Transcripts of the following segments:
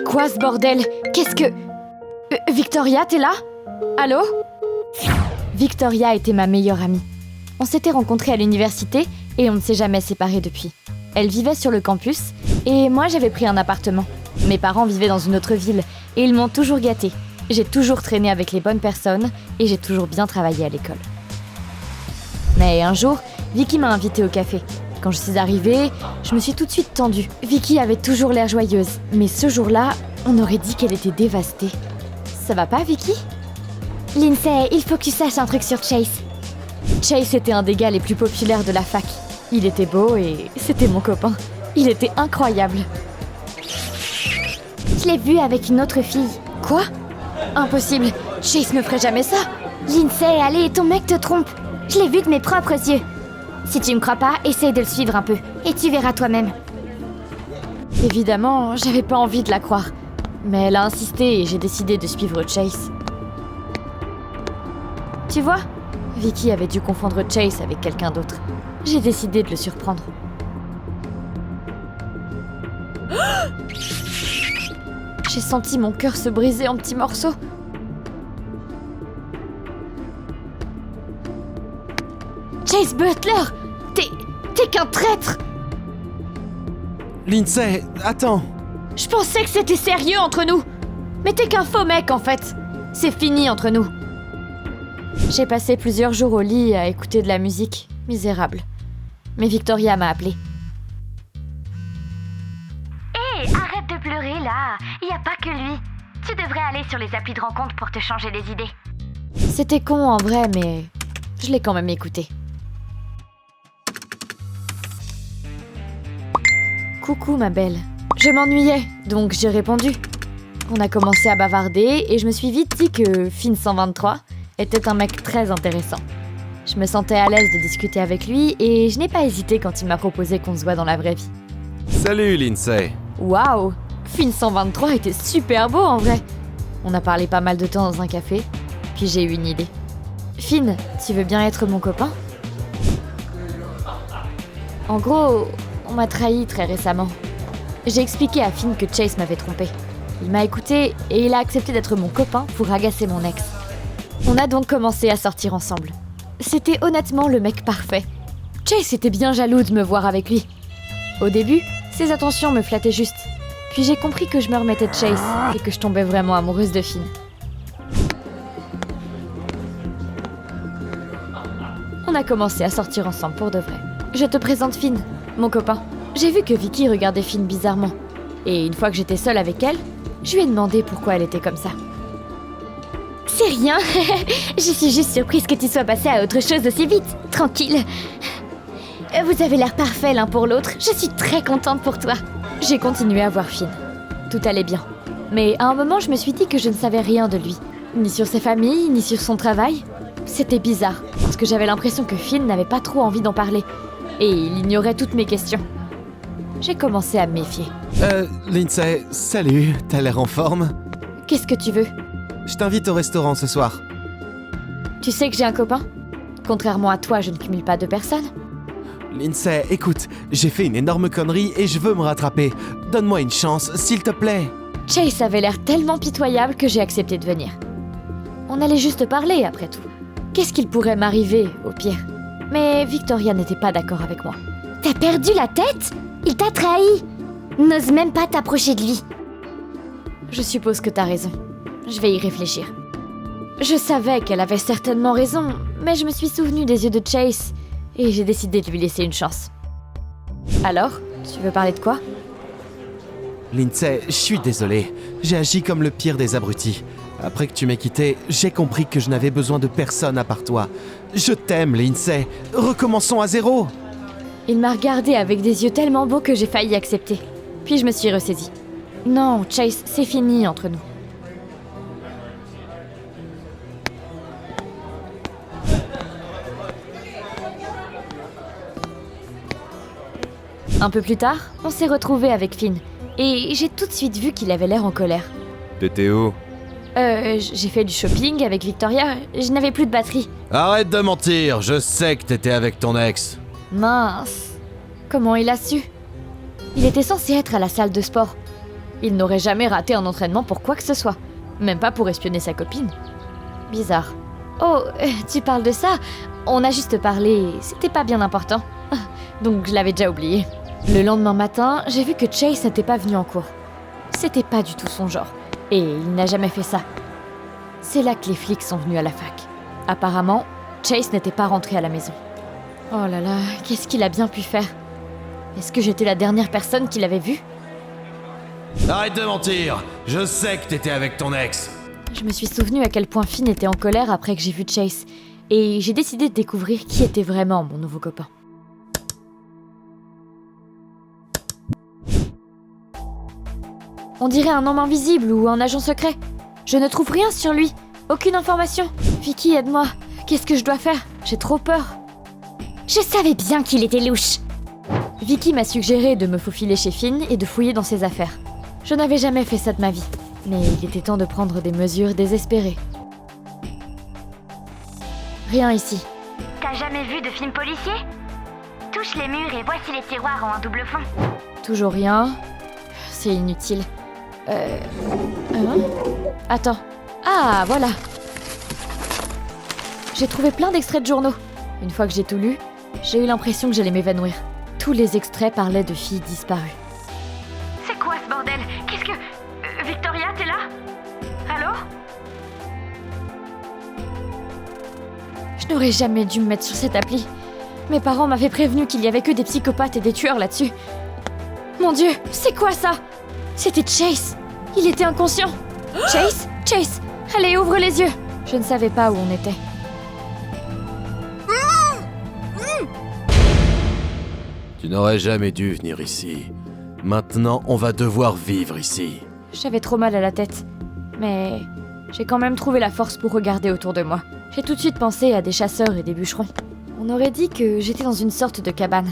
quoi ce bordel? Qu'est-ce que... Victoria, t'es là? Allô? Victoria était ma meilleure amie. On s'était rencontrés à l'université et on ne s'est jamais séparés depuis. Elle vivait sur le campus et moi j'avais pris un appartement. Mes parents vivaient dans une autre ville et ils m'ont toujours gâtée. J'ai toujours traîné avec les bonnes personnes et j'ai toujours bien travaillé à l'école. Mais un jour, Vicky m'a invitée au café. Quand je suis arrivée, je me suis tout de suite tendue. Vicky avait toujours l'air joyeuse, mais ce jour-là, on aurait dit qu'elle était dévastée. Ça va pas, Vicky? Lindsay, il faut que tu saches un truc sur Chase. Chase était un des gars les plus populaires de la fac. Il était beau et c'était mon copain. Il était incroyable. Je l'ai vu avec une autre fille. Quoi? Impossible, Chase ne ferait jamais ça. Lindsay, allez, ton mec te trompe. Je l'ai vu de mes propres yeux. Si tu me crois pas, essaye de le suivre un peu, et tu verras toi-même. Évidemment, j'avais pas envie de la croire. Mais elle a insisté et j'ai décidé de suivre Chase. Tu vois, Vicky avait dû confondre Chase avec quelqu'un d'autre. J'ai décidé de le surprendre. J'ai senti mon cœur se briser en petits morceaux. Chase Butler! T'es qu'un traître! Lindsay, attends! Je pensais que c'était sérieux entre nous! Mais t'es qu'un faux mec en fait! C'est fini entre nous! J'ai passé plusieurs jours au lit à écouter de la musique, misérable. Mais Victoria m'a appelée. Hé, arrête de pleurer là! Y a pas que lui! Tu devrais aller sur les applis de rencontre pour te changer les idées. C'était con en vrai, mais je l'ai quand même écouté. Coucou ma belle. Je m'ennuyais, donc j'ai répondu. On a commencé à bavarder et je me suis vite dit que Finn 123 était un mec très intéressant. Je me sentais à l'aise de discuter avec lui et je n'ai pas hésité quand il m'a proposé qu'on se voit dans la vraie vie. Salut Lindsay! Waouh! Finn 123 était super beau en vrai. On a parlé pas mal de temps dans un café, puis j'ai eu une idée. Finn, tu veux bien être mon copain? En gros, on m'a trahi très récemment. J'ai expliqué à Finn que Chase m'avait trompé. Il m'a écouté et il a accepté d'être mon copain pour agacer mon ex. On a donc commencé à sortir ensemble. C'était honnêtement le mec parfait. Chase était bien jaloux de me voir avec lui. Au début, ses attentions me flattaient juste. Puis j'ai compris que je me remettais de Chase et que je tombais vraiment amoureuse de Finn. On a commencé à sortir ensemble pour de vrai. Je te présente Finn, mon copain. J'ai vu que Vicky regardait Finn bizarrement. Et une fois que j'étais seule avec elle, je lui ai demandé pourquoi elle était comme ça. C'est rien. Je suis juste surprise que tu sois passé à autre chose aussi vite. Tranquille. Vous avez l'air parfaits l'un pour l'autre. Je suis très contente pour toi. J'ai continué à voir Finn. Tout allait bien. Mais à un moment, je me suis dit que je ne savais rien de lui. Ni sur sa famille, ni sur son travail. C'était bizarre, parce que j'avais l'impression que Finn n'avait pas trop envie d'en parler. Et il ignorait toutes mes questions. J'ai commencé à me méfier. Lindsay, salut, t'as l'air en forme? Qu'est-ce que tu veux? Je t'invite au restaurant ce soir. Tu sais que j'ai un copain? Contrairement à toi, je ne cumule pas de personnes. Lindsay, écoute, j'ai fait une énorme connerie et je veux me rattraper. Donne-moi une chance, s'il te plaît. Chase avait l'air tellement pitoyable que j'ai accepté de venir. On allait juste parler, après tout. Qu'est-ce qu'il pourrait m'arriver, au pire? Mais Victoria n'était pas d'accord avec moi. T'as perdu la tête? Il t'a trahi. N'ose même pas t'approcher de lui. Je suppose que t'as raison. Je vais y réfléchir. Je savais qu'elle avait certainement raison, mais je me suis souvenue des yeux de Chase et j'ai décidé de lui laisser une chance. Alors, tu veux parler de quoi? Lindsay, je suis désolé. J'ai agi comme le pire des abrutis. Après que tu m'aies quitté, j'ai compris que je n'avais besoin de personne à part toi. Je t'aime, Lindsay. Recommençons à zéro. Il m'a regardé avec des yeux tellement beaux que j'ai failli accepter. Puis je me suis ressaisie. Non, Chase, c'est fini entre nous. Un peu plus tard, on s'est retrouvés avec Finn. Et j'ai tout de suite vu qu'il avait l'air en colère. T'étais où? J'ai fait du shopping avec Victoria. Je n'avais plus de batterie. Arrête de mentir, je sais que t'étais avec ton ex. Mince. Comment il a su? Il était censé être à la salle de sport. Il n'aurait jamais raté un entraînement pour quoi que ce soit. Même pas pour espionner sa copine. Bizarre. Oh, tu parles de ça? On a juste parlé, c'était pas bien important. Donc je l'avais déjà oublié. Le lendemain matin, j'ai vu que Chase n'était pas venu en cours. C'était pas du tout son genre. Et il n'a jamais fait ça. C'est là que les flics sont venus à la fac. Apparemment, Chase n'était pas rentré à la maison. Oh là là, qu'est-ce qu'il a bien pu faire? Est-ce que j'étais la dernière personne qu'il avait vue? Arrête de mentir! Je sais que t'étais avec ton ex! Je me suis souvenu à quel point Finn était en colère après que j'ai vu Chase. Et j'ai décidé de découvrir qui était vraiment mon nouveau copain. On dirait un homme invisible ou un agent secret. Je ne trouve rien sur lui. Aucune information. Vicky, aide-moi. Qu'est-ce que je dois faire? J'ai trop peur. Je savais bien qu'il était louche. Vicky m'a suggéré de me faufiler chez Finn et de fouiller dans ses affaires. Je n'avais jamais fait ça de ma vie. Mais il était temps de prendre des mesures désespérées. Rien ici. T'as jamais vu de film policier? Touche les murs et voici les tiroirs en un double fond. Toujours rien. C'est inutile. Attends. Ah, voilà. J'ai trouvé plein d'extraits de journaux. Une fois que j'ai tout lu, j'ai eu l'impression que j'allais m'évanouir. Tous les extraits parlaient de filles disparues. C'est quoi ce bordel? Qu'est-ce que... Victoria, t'es là? Allô? Je n'aurais jamais dû me mettre sur cette appli. Mes parents m'avaient prévenu qu'il y avait que des psychopathes et des tueurs là-dessus. Mon Dieu, c'est quoi ça? C'était Chase. Il était inconscient. Chase? Chase! Allez, ouvre les yeux! Je ne savais pas où on était. Tu n'aurais jamais dû venir ici. Maintenant, on va devoir vivre ici. J'avais trop mal à la tête. Mais j'ai quand même trouvé la force pour regarder autour de moi. J'ai tout de suite pensé à des chasseurs et des bûcherons. On aurait dit que j'étais dans une sorte de cabane.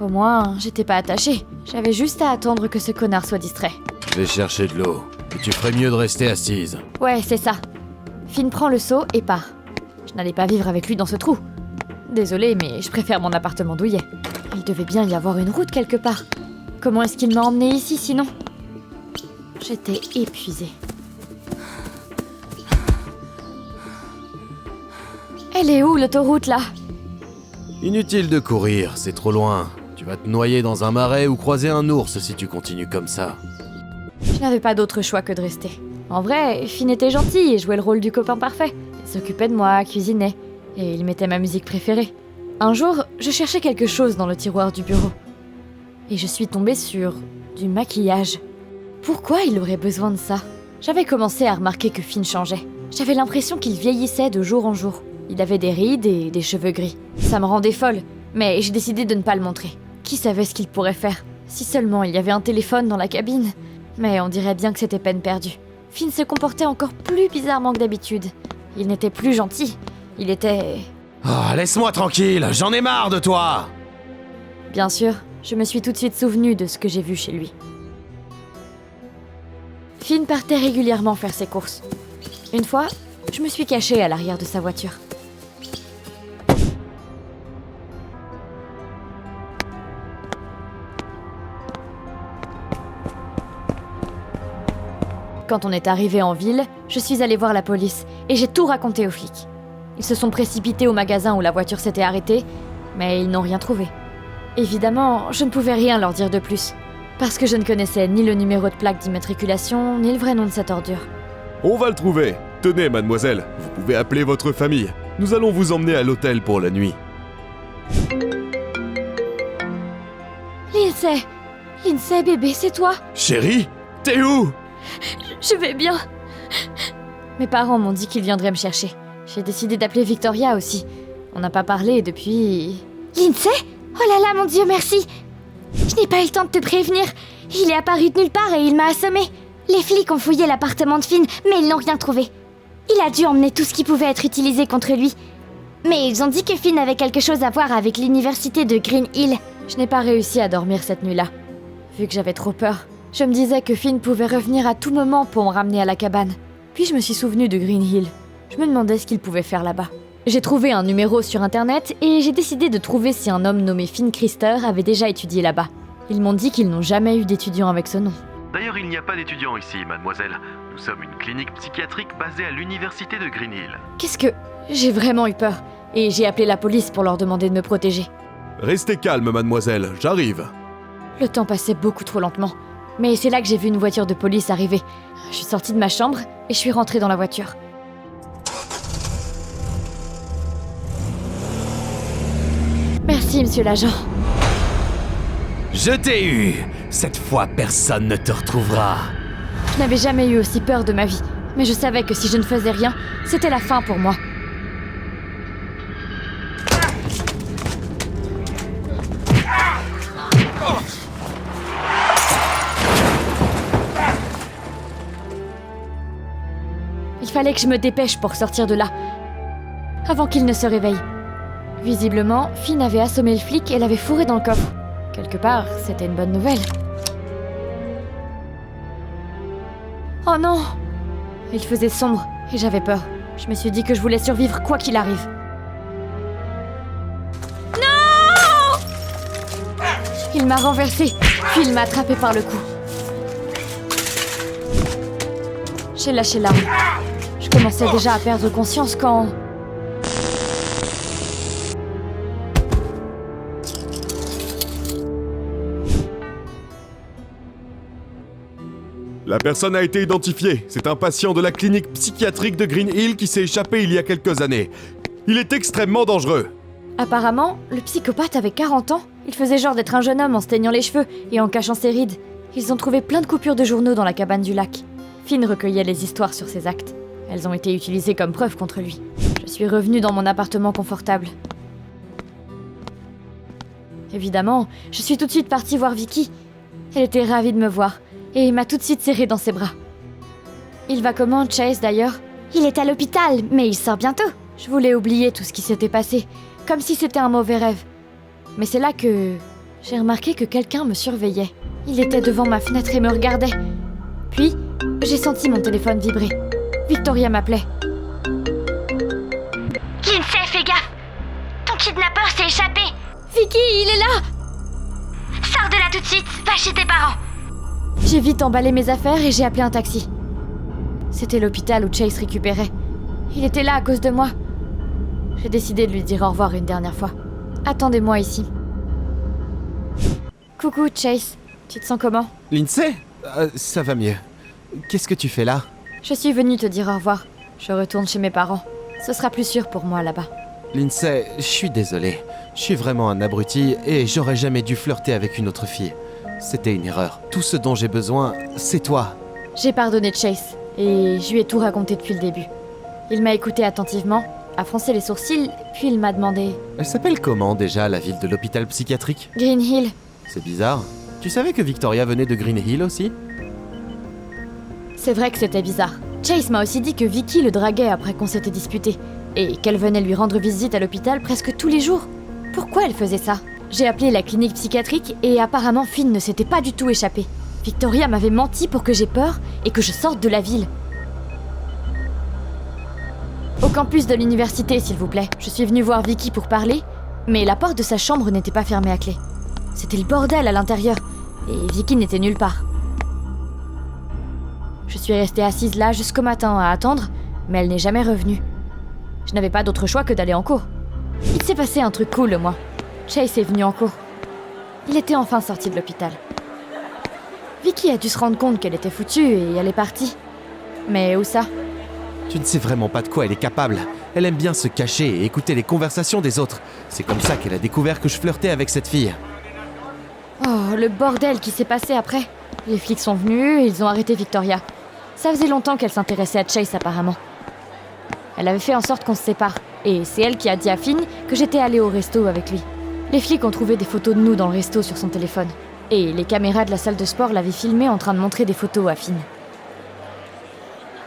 Au moins, j'étais pas attachée. J'avais juste à attendre que ce connard soit distrait. Je vais chercher de l'eau. Et tu ferais mieux de rester assise. Ouais, c'est ça. Finn prend le seau et part. Je n'allais pas vivre avec lui dans ce trou. Désolée, mais je préfère mon appartement douillet. Il devait bien y avoir une route quelque part. Comment est-ce qu'il m'a emmenée ici sinon? J'étais épuisée. Elle est où l'autoroute là? Inutile de courir, c'est trop loin. Tu vas te noyer dans un marais ou croiser un ours si tu continues comme ça. Je n'avais pas d'autre choix que de rester. En vrai, Finn était gentil et jouait le rôle du copain parfait. Il s'occupait de moi, cuisinait, et il mettait ma musique préférée. Un jour, je cherchais quelque chose dans le tiroir du bureau. Et je suis tombée sur du maquillage. Pourquoi il aurait besoin de ça? J'avais commencé à remarquer que Finn changeait. J'avais l'impression qu'il vieillissait de jour en jour. Il avait des rides et des cheveux gris. Ça me rendait folle, mais j'ai décidé de ne pas le montrer. Qui savait ce qu'il pourrait faire? Si seulement il y avait un téléphone dans la cabine. Mais on dirait bien que c'était peine perdue. Finn se comportait encore plus bizarrement que d'habitude. Il n'était plus gentil. Il était... Oh, laisse-moi tranquille, j'en ai marre de toi! Bien sûr, je me suis tout de suite souvenue de ce que j'ai vu chez lui. Finn partait régulièrement faire ses courses. Une fois, je me suis cachée à l'arrière de sa voiture. Quand on est arrivé en ville, je suis allée voir la police et j'ai tout raconté aux flics. Ils se sont précipités au magasin où la voiture s'était arrêtée, mais ils n'ont rien trouvé. Évidemment, je ne pouvais rien leur dire de plus, parce que je ne connaissais ni le numéro de plaque d'immatriculation, ni le vrai nom de cette ordure. On va le trouver. Tenez, mademoiselle, vous pouvez appeler votre famille. Nous allons vous emmener à l'hôtel pour la nuit. Lindsay, bébé, c'est toi? Chérie, t'es où? Je vais bien. Mes parents m'ont dit qu'ils viendraient me chercher. J'ai décidé d'appeler Victoria aussi. On n'a pas parlé depuis... Lindsay? Oh là là, mon Dieu, merci! Je n'ai pas eu le temps de te prévenir. Il est apparu de nulle part et il m'a assommé. Les flics ont fouillé l'appartement de Finn, mais ils n'ont rien trouvé. Il a dû emmener tout ce qui pouvait être utilisé contre lui. Mais ils ont dit que Finn avait quelque chose à voir avec l'université de Green Hill. Je n'ai pas réussi à dormir cette nuit-là. Vu que j'avais trop peur, je me disais que Finn pouvait revenir à tout moment pour me ramener à la cabane. Puis je me suis souvenue de Green Hill. Je me demandais ce qu'il pouvait faire là-bas. J'ai trouvé un numéro sur internet et j'ai décidé de trouver si un homme nommé Finn Christer avait déjà étudié là-bas. Ils m'ont dit qu'ils n'ont jamais eu d'étudiant avec ce nom. D'ailleurs, il n'y a pas d'étudiants ici, mademoiselle. Nous sommes une clinique psychiatrique basée à l'université de Green Hill. Qu'est-ce que... J'ai vraiment eu peur. Et j'ai appelé la police pour leur demander de me protéger. Restez calme, mademoiselle, j'arrive. Le temps passait beaucoup trop lentement. Mais c'est là que j'ai vu une voiture de police arriver. Je suis sortie de ma chambre et je suis rentrée dans la voiture. Merci, monsieur l'agent. Je t'ai eu! Cette fois, personne ne te retrouvera. Je n'avais jamais eu aussi peur de ma vie. Mais je savais que si je ne faisais rien, c'était la fin pour moi. Il fallait que je me dépêche pour sortir de là, avant qu'il ne se réveille. Visiblement, Finn avait assommé le flic et l'avait fourré dans le coffre. Quelque part, c'était une bonne nouvelle. Oh non! Il faisait sombre et j'avais peur. Je me suis dit que je voulais survivre quoi qu'il arrive. Non! Il m'a renversé, puis il m'a attrapé par le cou. J'ai lâché l'arme. Je commençais déjà à perdre conscience quand... La personne a été identifiée. C'est un patient de la clinique psychiatrique de Green Hill qui s'est échappé il y a quelques années. Il est extrêmement dangereux. Apparemment, le psychopathe avait 40 ans. Il faisait genre d'être un jeune homme en se teignant les cheveux et en cachant ses rides. Ils ont trouvé plein de coupures de journaux dans la cabane du lac. Finn recueillait les histoires sur ses actes. Elles ont été utilisées comme preuve contre lui. Je suis revenue dans mon appartement confortable. Évidemment, je suis tout de suite partie voir Vicky. Elle était ravie de me voir et m'a tout de suite serrée dans ses bras. Il va comment, Chase, d'ailleurs? Il est à l'hôpital, mais il sort bientôt. Je voulais oublier tout ce qui s'était passé, comme si c'était un mauvais rêve. Mais c'est là que j'ai remarqué que quelqu'un me surveillait. Il était devant ma fenêtre et me regardait. Puis, j'ai senti mon téléphone vibrer. Victoria m'appelait. Lindsay, fais gaffe! Ton kidnappeur s'est échappé! Vicky, il est là! Sors de là tout de suite, va chez tes parents! J'ai vite emballé mes affaires et j'ai appelé un taxi. C'était l'hôpital où Chase récupérait. Il était là à cause de moi. J'ai décidé de lui dire au revoir une dernière fois. Attendez-moi ici. Coucou, Chase. Tu te sens comment? Lindsay? Ça va mieux. Qu'est-ce que tu fais là? Je suis venue te dire au revoir. Je retourne chez mes parents. Ce sera plus sûr pour moi là-bas. Lindsay, je suis désolé. Je suis vraiment un abruti et j'aurais jamais dû flirter avec une autre fille. C'était une erreur. Tout ce dont j'ai besoin, c'est toi. J'ai pardonné Chase et je lui ai tout raconté depuis le début. Il m'a écouté attentivement, a froncé les sourcils, puis il m'a demandé... Elle s'appelle comment déjà, la ville de l'hôpital psychiatrique? Green Hill. C'est bizarre. Tu savais que Victoria venait de Green Hill aussi? C'est vrai que c'était bizarre. Chase m'a aussi dit que Vicky le draguait après qu'on s'était disputé, et qu'elle venait lui rendre visite à l'hôpital presque tous les jours. Pourquoi elle faisait ça? J'ai appelé la clinique psychiatrique et apparemment Finn ne s'était pas du tout échappé. Victoria m'avait menti pour que j'aie peur et que je sorte de la ville. Au campus de l'université, s'il vous plaît. Je suis venue voir Vicky pour parler, mais la porte de sa chambre n'était pas fermée à clé. C'était le bordel à l'intérieur, et Vicky n'était nulle part. Je suis restée assise là jusqu'au matin à attendre, mais elle n'est jamais revenue. Je n'avais pas d'autre choix que d'aller en cours. Il s'est passé un truc cool, moi. Chase est venu en cours. Il était enfin sorti de l'hôpital. Vicky a dû se rendre compte qu'elle était foutue et elle est partie. Mais où ça? Tu ne sais vraiment pas de quoi elle est capable. Elle aime bien se cacher et écouter les conversations des autres. C'est comme ça qu'elle a découvert que je flirtais avec cette fille. Oh, le bordel qui s'est passé après. Les flics sont venus et ils ont arrêté Victoria. Ça faisait longtemps qu'elle s'intéressait à Chase apparemment. Elle avait fait en sorte qu'on se sépare. Et c'est elle qui a dit à Finn que j'étais allée au resto avec lui. Les flics ont trouvé des photos de nous dans le resto sur son téléphone. Et les caméras de la salle de sport l'avaient filmé en train de montrer des photos à Finn.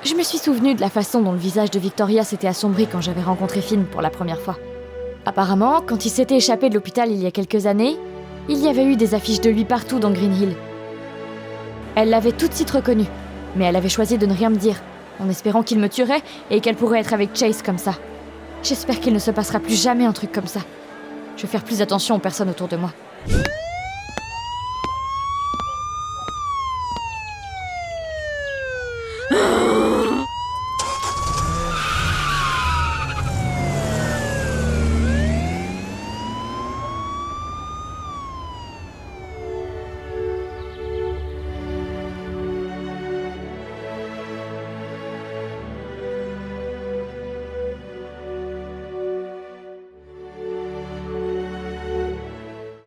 Je me suis souvenue de la façon dont le visage de Victoria s'était assombri quand j'avais rencontré Finn pour la première fois. Apparemment, quand il s'était échappé de l'hôpital il y a quelques années, il y avait eu des affiches de lui partout dans Green Hill. Elle l'avait tout de suite reconnu, mais elle avait choisi de ne rien me dire, en espérant qu'il me tuerait et qu'elle pourrait être avec Chase comme ça. J'espère qu'il ne se passera plus jamais un truc comme ça. Je vais faire plus attention aux personnes autour de moi.